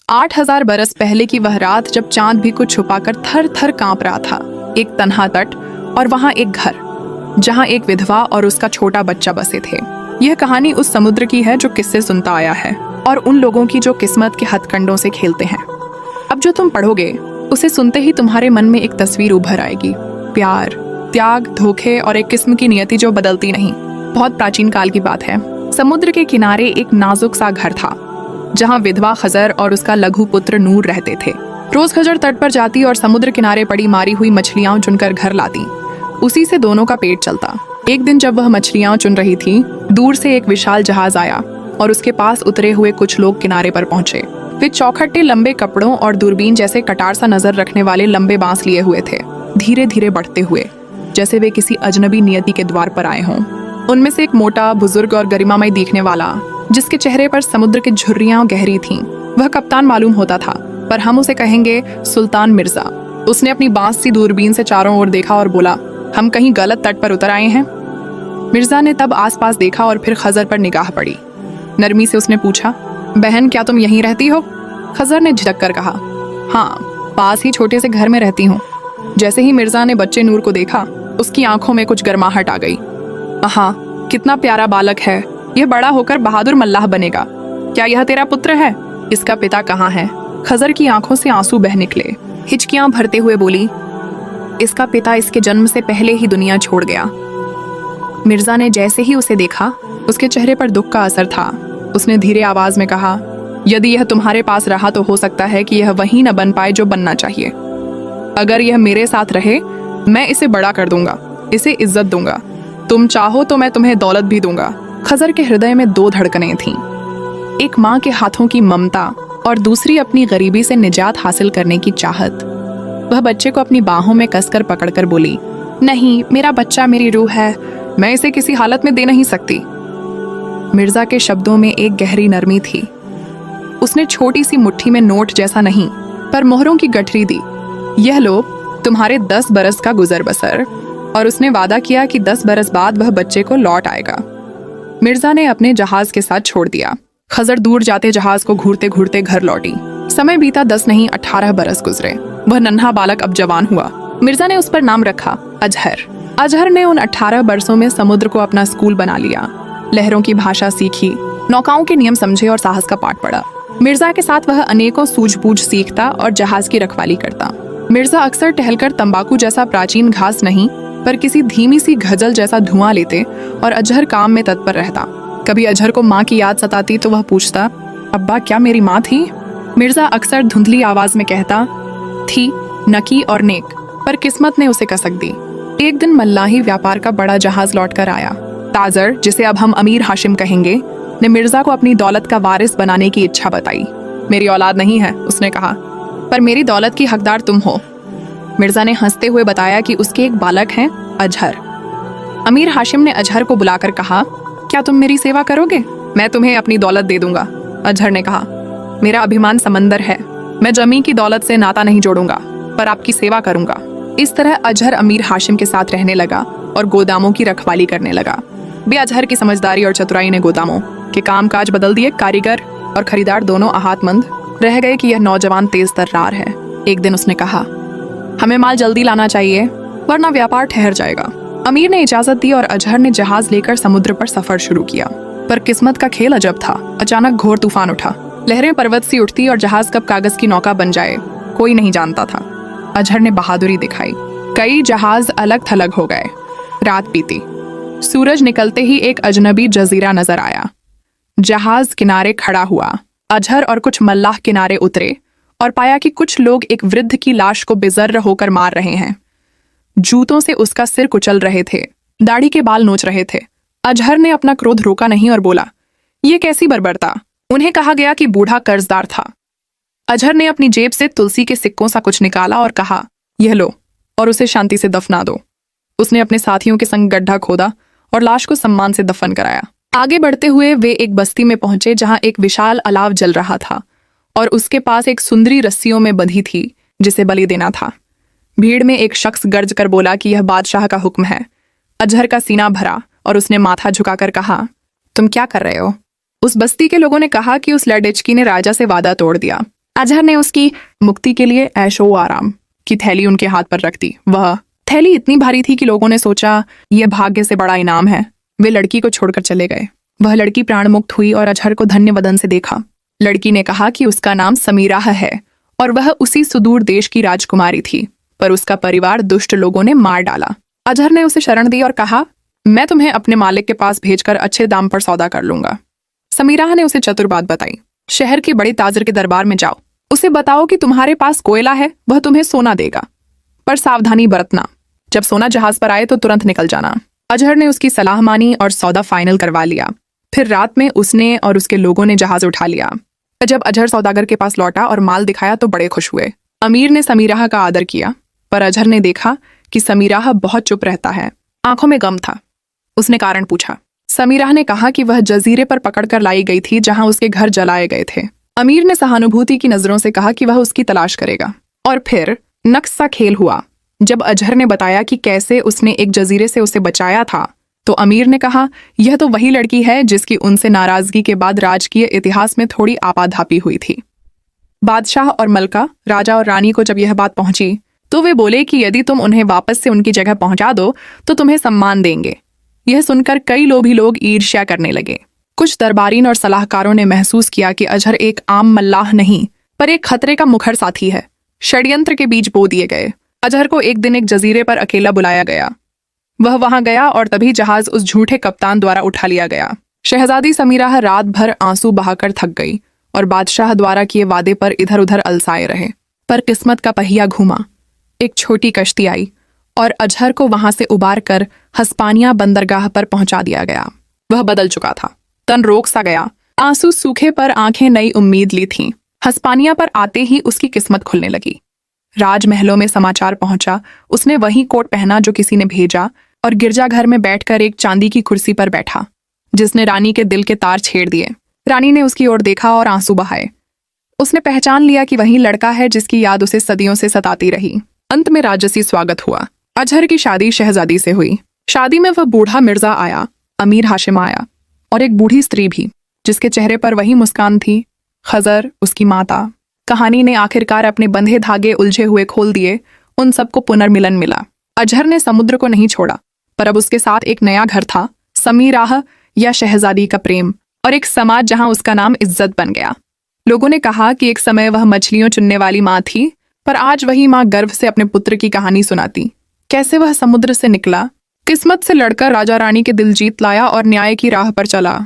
8,000 बरस पहले की वह रात जब चांद भी कुछ छुपाकर थर थर कांप रहा था। एक तन्हा तट और वहां एक घर जहां एक विधवा और उसका छोटा बच्चा बसे थे। यह कहानी उस समुद्र की है जो किस्से सुनता आया है और उन लोगों की जो किस्मत के हथकंडों से खेलते हैं। अब जो तुम पढ़ोगे उसे सुनते ही तुम्हारे मन में एक तस्वीर उभर आएगी। प्यार, त्याग, धोखे और एक किस्म की नियति जो बदलती नहीं। बहुत प्राचीन काल की बात है। समुद्र के किनारे एक नाजुक सा घर था जहां विधवा खजर और उसका लघु पुत्र नूर रहते थे। रोज खजर तट पर जाती और समुद्र किनारे पड़ी मारी हुई मछलियां चुनकर घर लाती। उसी से दोनों का पेट चलता। एक दिन जब वह मछलियां चुन रही थी, दूर से एक विशाल जहाज आया और उसके पास उतरे हुए कुछ लोग किनारे पर पहुंचे। वे चौखट्टे लंबे कपड़ों और दूरबीन जैसे कटार सा नजर रखने वाले लंबे बांस लिए हुए थे, धीरे धीरे बढ़ते हुए, जैसे वे किसी अजनबी नियति के द्वार पर आए हों। उनमें से एक मोटा, बुजुर्ग और गरिमामय दिखने वाला, जिसके चेहरे पर समुद्र की झुर्रियां गहरी थीं, वह कप्तान मालूम होता था, पर हम उसे कहेंगे सुल्तान मिर्जा। उसने अपनी बांस सी दूरबीन से चारों ओर देखा और बोला, हम कहीं गलत तट पर उतर आए हैं। मिर्जा ने तब आसपास देखा और फिर खजर पर निगाह पड़ी। नरमी से उसने पूछा, बहन क्या तुम यहीं रहती हो? खजर ने झिझक कर कहा, हाँ, पास ही छोटे से घर में रहती हूँ। जैसे ही मिर्जा ने बच्चे नूर को देखा, उसकी आंखों में कुछ गर्माहट आ गई। हाँ, कितना प्यारा बालक है, यह बड़ा होकर बहादुर मल्लाह बनेगा। क्या यह तेरा पुत्र है? इसका पिता कहाँ है? खजर की आंखों से आंसू बह निकले। हिचकियां भरते हुए बोली, इसका पिता इसके जन्म से पहले ही दुनिया छोड़ गया। मिर्जा ने जैसे ही उसे देखा, उसके चेहरे पर दुख का असर था। उसने धीरे आवाज में कहा, यदि यह तुम्हारे पास रहा तो हो सकता है कि यह वही न बन पाए जो बनना चाहिए। अगर यह मेरे साथ रहे, मैं इसे बड़ा कर दूंगा, इसे इज्जत दूंगा। तुम चाहो तो मैं तुम्हें दौलत भी दूंगा। खजर के हृदय में दो धड़कनें थीं, एक माँ के हाथों की ममता और दूसरी अपनी गरीबी से निजात हासिल करने की चाहत। वह बच्चे को अपनी बाहों में कसकर पकड़कर बोली, नहीं, मेरा बच्चा मेरी रूह है, मैं इसे किसी हालत में दे नहीं सकती। मिर्जा के शब्दों में एक गहरी नरमी थी। उसने छोटी सी मुट्ठी में नोट जैसा नहीं पर मोहरों की गठरी दी। यह लो, तुम्हारे 10 बरस का गुजर बसर। और उसने वादा किया कि 10 बरस बाद वह बच्चे को लौट आएगा। मिर्जा ने अपने जहाज के साथ छोड़ दिया। खजर दूर जाते जहाज को घूरते घूरते घर लौटी। समय बीता 10 नहीं 18 बरस गुजरे। वह नन्हा बालक अब जवान हुआ। मिर्जा ने उस पर नाम रखा अजहर। अजहर ने उन 18 बरसों में समुद्र को अपना स्कूल बना लिया। लहरों की भाषा सीखी, नौकाओं के नियम समझे और साहस का पाठ पढ़ा। मिर्जा के साथ वह अनेकों सूझबूझ सीखता और जहाज की रखवाली करता। मिर्जा अक्सर टहलकर तंबाकू जैसा प्राचीन घास नहीं पर किसी धीमी सी गजल जैसा धुआं लेते और अजहर काम में तत्पर रहता। कभी अजहर को माँ की याद सताती तो वह पूछता, अब्बा क्या मेरी माँ थी? मिर्जा अक्सर धुंधली आवाज में कहता, थी, नकी और नेक, पर किस्मत ने उसे कसक दी। एक दिन मल्लाही व्यापार का बड़ा जहाज लौट कर आया। ताजर, जिसे अब हम अमीर हाशिम कहेंगे, ने मिर्जा को अपनी दौलत का वारिस बनाने की इच्छा बताई। मेरी औलाद नहीं है, उसने कहा, पर मेरी दौलत की हकदार तुम हो। मिर्जा ने हंसते हुए बताया कि उसके एक बालक हैं, अजहर। अमीर हाशिम ने अजहर को बुलाकर कहा, क्या तुम मेरी सेवा करोगे? मैं तुम्हें अपनी दौलत दे दूंगा। अजहर ने कहा, मेरा अभिमान समंदर है, मैं जमीन की दौलत से नाता नहीं जोड़ूंगा, पर आपकी सेवा करूंगा। इस तरह अजहर अमीर हाशिम के साथ रहने लगा और गोदामों की रखवाली करने लगा। बे अजहर की समझदारी और चतुराई ने गोदामों के कामकाज बदल दिए। कारीगर और खरीदार दोनों आहातमंद रह गए कि यह नौजवान तेज तर्रार है। एक दिन उसने कहा, हमें माल जल्दी लाना चाहिए वरना व्यापार ठहर जाएगा। अमीर ने इजाजत दी और अजहर ने जहाज लेकर समुद्र पर सफर शुरू किया। पर किस्मत का खेल अजब था। अचानक घोर तूफान उठा। लहरें पर्वत सी उठती और जहाज कब कागज की नौका बन जाए कोई नहीं जानता था। अजहर ने बहादुरी दिखाई। कई जहाज अलग थलग हो गए। रात बीती। सूरज निकलते ही एक अजनबी जजीरा नजर आया। जहाज किनारे खड़ा हुआ। अजहर और कुछ मल्लाह किनारे उतरे और पाया कि कुछ लोग एक वृद्ध की लाश को बेजर्र होकर मार रहे हैं। जूतों से उसका सिर कुचल रहे थे, दाढ़ी के बाल नोच रहे थे। अजहर ने अपना क्रोध रोका नहीं और बोला, ये कैसी बर्बरता? उन्हें कहा गया कि बूढ़ा कर्जदार था। अजहर ने अपनी जेब से तुलसी के सिक्कों सा कुछ निकाला और कहा, यह लो और उसे शांति से दफना दो। उसने अपने साथियों के संग गड्ढा खोदा और लाश को सम्मान से दफन कराया। आगे बढ़ते हुए वे एक बस्ती में पहुंचे जहां एक विशाल अलाव जल रहा था और उसके पास एक सुंदरी रस्सियों में बंधी थी जिसे बलि देना था। भीड़ में एक शख्स गर्ज कर बोला कि यह बादशाह का हुक्म है। अजहर का सीना भरा और उसने माथा झुकाकर कहा, तुम क्या कर रहे हो? उस बस्ती के लोगों ने कहा कि उस लड़ेचकी ने राजा से वादा तोड़ दिया। अजहर ने उसकी मुक्ति के लिए ऐशो आराम की थैली उनके हाथ पर रख दी। वह थैली इतनी भारी थी कि लोगों ने सोचा यह भाग्य से बड़ा इनाम है। वे लड़की को छोड़कर चले गए। वह लड़की प्राण मुक्त हुई और अजहर को धन्य वदन से देखा। लड़की ने कहा कि उसका नाम समीराह है और वह उसी सुदूर देश की राजकुमारी थी, पर उसका परिवार दुष्ट लोगों ने मार डाला। अजहर ने उसे शरण दी और कहा, मैं तुम्हें अपने मालिक के पास भेजकर अच्छे दाम पर सौदा कर लूंगा। समीराह ने उसे चतुर बात बताई। शहर के बड़े ताजर के दरबार में जाओ, उसे बताओ कि तुम्हारे पास कोयला है, वह तुम्हें सोना देगा, पर सावधानी बरतना। जब सोना जहाज पर आए तो तुरंत निकल जाना। अजहर ने उसकी सलाह मानी और सौदा फाइनल करवा लिया। फिर रात में उसने और उसके लोगों ने जहाज उठा लिया। जब अजहर सौदागर के पास लौटा और माल दिखाया तो बड़े खुश हुए। अमीर ने समीराह का आदर किया, पर अजहर ने देखा कि समीराह बहुत चुप रहता है, आंखों में गम था। उसने कारण पूछा। समीराह ने कहा कि वह जजीरे पर पकड़कर लाई गई थी जहां उसके घर जलाए गए थे। अमीर ने सहानुभूति की नजरों से कहा कि वह उसकी तलाश करेगा। और फिर नक्श सा खेल हुआ। जब अजहर ने बताया कि कैसे उसने एक जजीरे से उसे बचाया था, तो अमीर ने कहा, यह तो वही लड़की है जिसकी उनसे नाराजगी के बाद राजकीय इतिहास में थोड़ी आपाधापी हुई थी। बादशाह और मलका, राजा और रानी को जब यह बात पहुंची तो वे बोले कि यदि तुम उन्हें वापस से उनकी जगह पहुंचा दो तो तुम्हें सम्मान देंगे। यह सुनकर कई लोभी लोग ईर्ष्या करने लगे। कुछ दरबारीन और सलाहकारों ने महसूस किया कि अजहर एक आम मल्लाह नहीं, पर एक खतरे का मुखर साथी है। षड्यंत्र के बीज बो दिए गए। अजहर को एक दिन एक जजीरे पर अकेला बुलाया गया। वह वहां गया और तभी जहाज उस झूठे कप्तान द्वारा उठा लिया गया। शहजादी समीराह रात भर आंसू बहाकर थक गई और बादशाह द्वारा किए वादे पर इधर उधर अलसाए रहे। पर किस्मत का पहिया घूमा। एक छोटी कश्ती आई और अजहर को वहां से उबार कर हस्पानिया बंदरगाह पर पहुंचा दिया गया। वह बदल चुका था, तन रोक सा गया, आंसू सूखे पर आंखें नई उम्मीद ली थीं। हस्पानिया पर आते ही उसकी किस्मत खुलने लगी। राजमहलों में समाचार पहुंचा। उसने वही कोट पहना जो किसी ने भेजा और गिरजाघर में बैठकर एक चांदी की कुर्सी पर बैठा, जिसने रानी के दिल के तार छेड़ दिए। रानी ने उसकी ओर देखा और आंसू बहाए। उसने पहचान लिया कि वही लड़का है जिसकी याद उसे सदियों से सताती रही। अंत में राजसी स्वागत हुआ। अजहर की शादी शहजादी से हुई। शादी में वह बूढ़ा मिर्जा आया, अमीर हाशिम आया और एक बूढ़ी स्त्री भी, जिसके चेहरे पर वही मुस्कान थी। खजर, उसकी माता। कहानी ने आखिरकार अपने बंधे धागे उलझे हुए खोल दिए। उन सबको पुनर्मिलन मिला। अजहर ने समुद्र को नहीं छोड़ा, पर अब उसके साथ एक नया घर था, समीराह या शहजादी का प्रेम, और एक समाज जहां उसका नाम इज्जत बन गया। लोगों ने कहा कि एक समय वह मछलियों चुनने वाली माँ थी, पर आज वही माँ गर्व से अपने पुत्र की कहानी सुनाती। कैसे वह समुद्र से निकला, किस्मत से लड़कर राजा रानी के दिल जीत लाया और न्याय की राह पर चला।